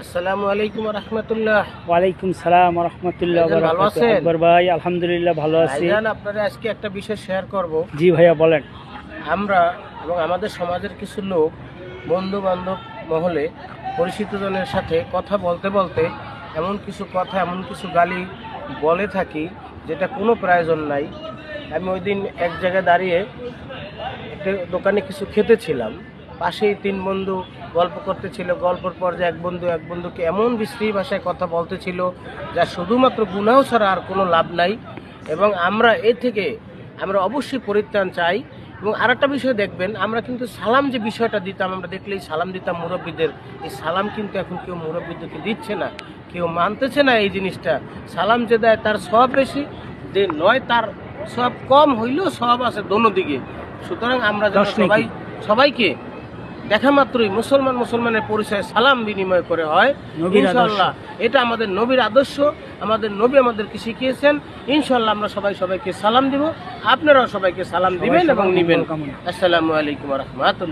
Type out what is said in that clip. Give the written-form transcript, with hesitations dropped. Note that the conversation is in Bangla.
আসসালামু আলাইকুম রাহমাতুল্লাহ। ওয়ালাইকুম সালাম রাহমাতুল্লাহ ওয়া ভালো বারাকাতুহু। আছেন? আকবর ভাই আলহামদুলিল্লাহ ভালো আছি। ভাইজান, আপনারা আজকে একটা বিষয় শেয়ার করব। জি ভাইয়া বলেন। আমরা এবং আমাদের সমাজের কিছু লোক বন্ধু বান্ধব মহলে পরিচিতজনের সাথে কথা বলতে বলতে এমন কিছু কথা, এমন কিছু গালি বলে থাকি যেটা কোনো প্রয়োজন নাই। আমি ওই দিন এক জায়গায় দাঁড়িয়ে একটা দোকানে কিছু খেতেছিলাম, পাশেই তিন বন্ধু গল্প করতেছিল। গল্পের পর যে এক বন্ধুকে এমন বিশ্রী ভাষায় কথা বলতেছিল যা শুধুমাত্র গুনাহ ছাড়া আর কোনো লাভ নাই। এবং আমরা এ থেকে অবশ্যই পরিত্রাণ চাই। এবং আরেকটা বিষয় দেখবেন, আমরা কিন্তু সালাম যে বিষয়টা দিতাম, আমরা দেখলেই সালাম দিতাম মুরব্বীদের। এই সালাম কিন্তু এখন কেউ মুরব্বীদেরকে দিচ্ছে না, কেউ মানতেছে না এই জিনিসটা। সালাম যে দেয় তার সব বেশি, যে নয় তার সব কম হইলেও সব আছে দোনো দিকে। সুতরাং আমরা যেন সবাইকে দেখা মাত্রই মুসলমানের পরিচয়ে সালাম বিনিময় করে হয় ইনশাআল্লাহ। এটা আমাদের নবীর আদর্শ, আমাদের নবী আমাদেরকে শিখিয়েছেন। ইনশাআল্লাহ আমরা সবাইকে সালাম দিব, আপনারাও সবাইকে সালাম দিবেন এবং নিবেন। আসসালামু আলাইকুম ওয়া রাহমাতুল্লাহ।